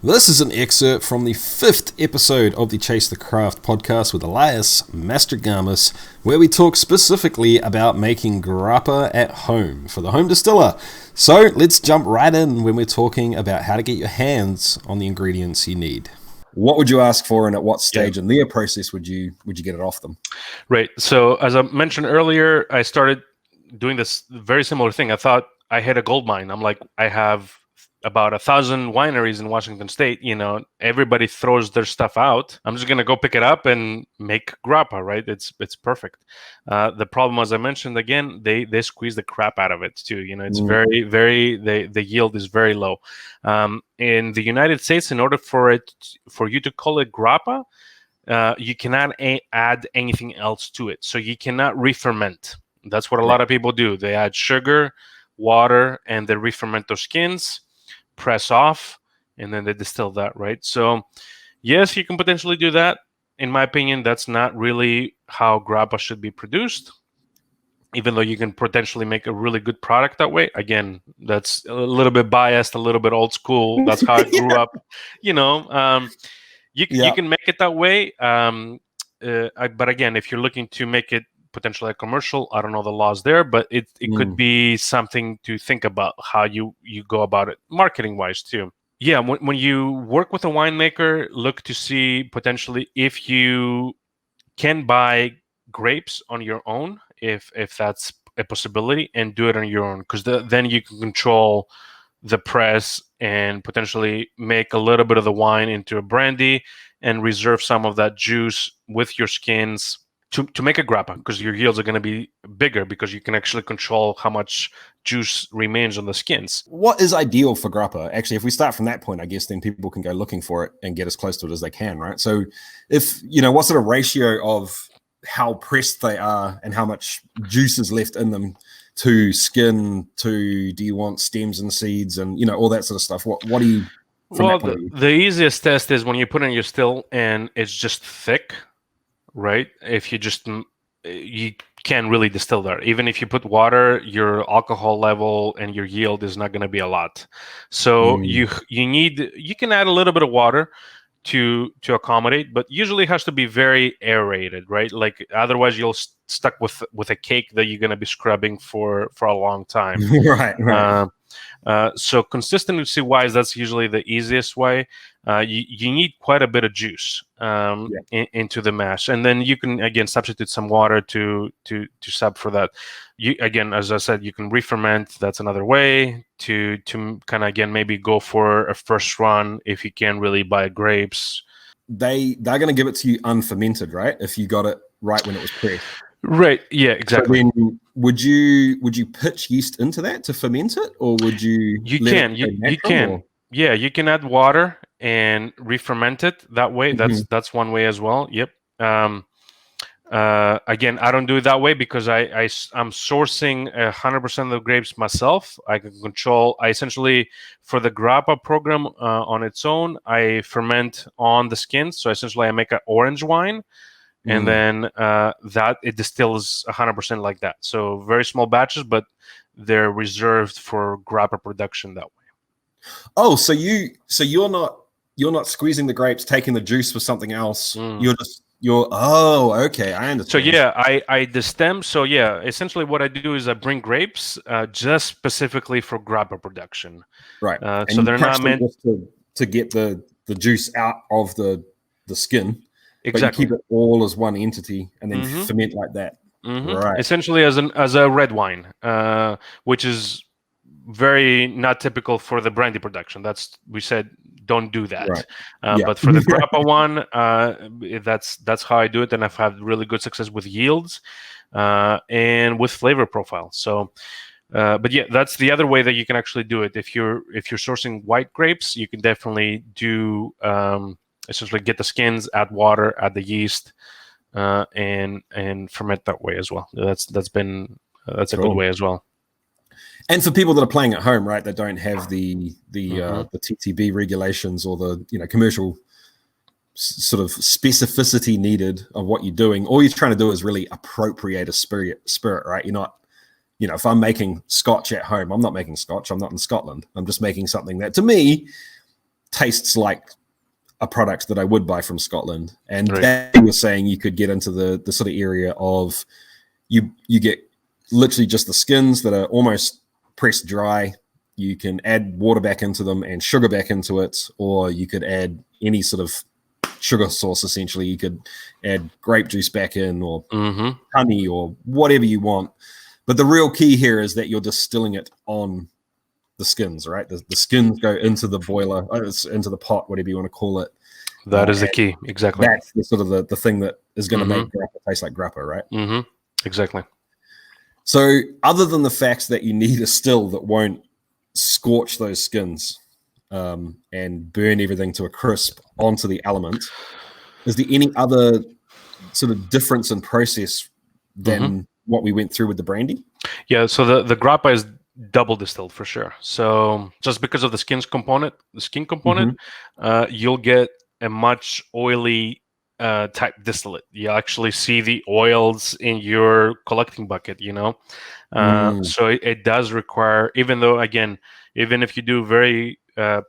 This is an excerpt from the 5th episode of the Chase the Craft podcast with Ilias, Mastrogiannis, where we talk specifically about making grappa at home for the home distiller. So let's jump right in when we're talking about how to get your hands on the ingredients you need. What would you ask for, and at what stage in their process would you get it off them? Right. So as I mentioned earlier, I started doing this very similar thing. I thought I hit a gold mine. I'm like, I have about 1,000 wineries in Washington State. You know, everybody throws their stuff out. I'm just gonna go pick it up and make grappa. Right? It's perfect. The problem, as I mentioned again, they squeeze the crap out of it too. You know, it's very the yield is very low. In the United States, in order for you to call it grappa, you cannot add anything else to it. So you cannot re-ferment. That's what a lot of people do. They add sugar, water, and they re-ferment those skins, press off, and then they distill that, right? So yes, you can potentially do that. In my opinion, that's not really how grappa should be produced, even though you can potentially make a really good product that way. Again, that's a little bit biased, a little bit old school. That's how I grew up, you know. You can make it that way. But again, if you're looking to make it potentially a commercial, I don't know the laws there, but it could be something to think about how you go about it marketing wise too. Yeah, when you work with a winemaker, look to see potentially if you can buy grapes on your own, if that's a possibility, and do it on your own, because then you can control the press and potentially make a little bit of the wine into a brandy and reserve some of that juice with your skins to make a grappa, because your yields are going to be bigger because you can actually control how much juice remains on the skins. What is ideal for grappa? Actually, if we start from that point, I guess then people can go looking for it and get as close to it as they can, right? So if, what sort of ratio of how pressed they are and how much juice is left in them to skin, to do you want stems and seeds and, all that sort of stuff? What do you... Well, the easiest test is when you put in your still and it's just thick, right? If you can't really distill there. Even if you put water, your alcohol level and your yield is not going to be a lot. So you can add a little bit of water to accommodate, but usually it has to be very aerated, right? Like otherwise you'll stuck with a cake that you're going to be scrubbing for a long time. right. So consistency wise, that's usually the easiest way. You need quite a bit of juice into the mash, and then you can again substitute some water to sub for that. You again, as I said, you can re-ferment. That's another way to kind of again maybe go for a first run if you can't really buy grapes. They're going to give it to you unfermented, right? If you got it right when it was pressed. Right. Yeah. Exactly. So then would you pitch yeast into that to ferment it, or would you? You can. Yeah, you can add water and re-ferment it that way. That's one way as well. Yep. Again, I don't do it that way because I'm sourcing 100% of the grapes myself. I can control. I essentially, for the grappa program on its own, I ferment on the skins. So essentially, I make an orange wine. And then that it distills 100% like that. So very small batches, but they're reserved for grappa production that way. Oh, so you're not squeezing the grapes, taking the juice for something else. Okay, I understand. So yeah, I destem. So yeah, essentially what I do is I bring grapes just specifically for grappa production. Right. So they're not meant to get the juice out of the skin. Exactly. But you keep it all as one entity and then ferment like that. Right. Essentially as a red wine, which is very not typical for the brandy production. We said don't do that. Right. But for the grappa one, that's how I do it, and I've had really good success with yields and with flavor profile. So, but yeah, that's the other way that you can actually do it. If you're sourcing white grapes, you can definitely do. Essentially get the skins, add water, add the yeast, and ferment that way as well. That's a good way as well. And for people that are playing at home, right, that don't have the TTB regulations or the commercial sort of specificity needed of what you're doing, all you're trying to do is really appropriate a spirit, right? You're not, if I'm making scotch at home, I'm not making scotch. I'm not in Scotland. I'm just making something that to me tastes like a product that I would buy from Scotland. And Right. that you were saying you could get into the sort of area of you get literally just the skins that are almost pressed dry. You can add water back into them and sugar back into it, or you could add any sort of sugar source. Essentially, you could add grape juice back in, or honey, or whatever you want. But the real key here is that you're distilling it on the skins, right? The skins go into the boiler, into the pot, whatever you want to call it. That is the key, exactly. That's the sort of the thing that is going to make grappa taste like grappa, right? Exactly. So other than the fact that you need a still that won't scorch those skins and burn everything to a crisp onto the element, is there any other sort of difference in process than what we went through with the brandy? Yeah, so the grappa is double distilled for sure. So just because of the skin component, you'll get a much oily type distillate. You actually see the oils in your collecting bucket, so it does require, even if you do very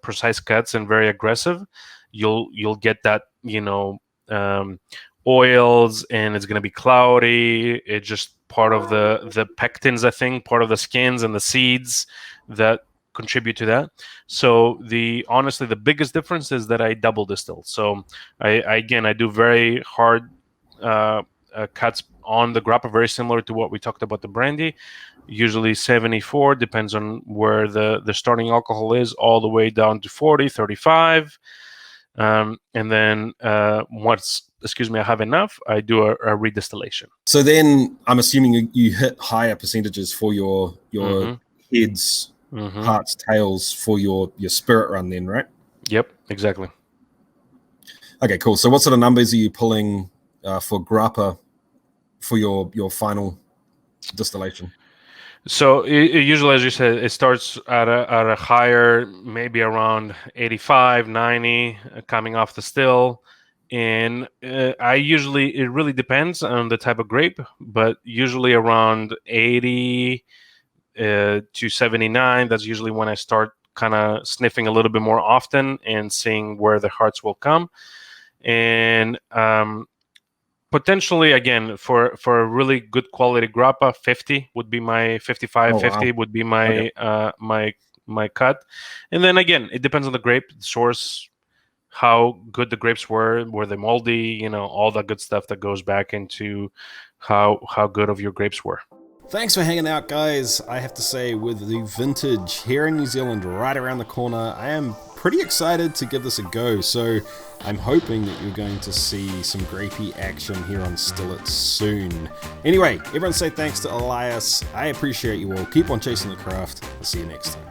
precise cuts and very aggressive, you'll get that oils, and it's going to be cloudy. It's just part of the pectins, I think, part of the skins and the seeds that contribute to that. So honestly the biggest difference is that I double distill. So I do very hard cuts on the grappa, very similar to what we talked about the brandy, usually 74, depends on where the starting alcohol is, all the way down to 40, 35. And then I have enough, I do a redistillation. So then I'm assuming you hit higher percentages for your heads, hearts, tails for your spirit run then, right? Yep, exactly. Okay, cool. So what sort of numbers are you pulling for grappa for your final distillation? So it usually, as you said, it starts at a higher, maybe around 85, 90, coming off the still. And it really depends on the type of grape, but usually around 80 to 79. That's usually when I start kind of sniffing a little bit more often and seeing where the hearts will come. And potentially, again, for a really good quality grappa, 50 would be my 55. 50 would be my my cut. And then again, it depends on the grape, the source, how good the grapes were they moldy, all that good stuff that goes back into how good of your grapes were. Thanks for hanging out, guys. I have to say, with the vintage here in New Zealand right around the corner, I am pretty excited to give this a go. So I'm hoping that you're going to see some grapey action here on Still It soon. Anyway, everyone say thanks to Ilias. I appreciate you all. Keep on chasing the craft. I'll see you next time.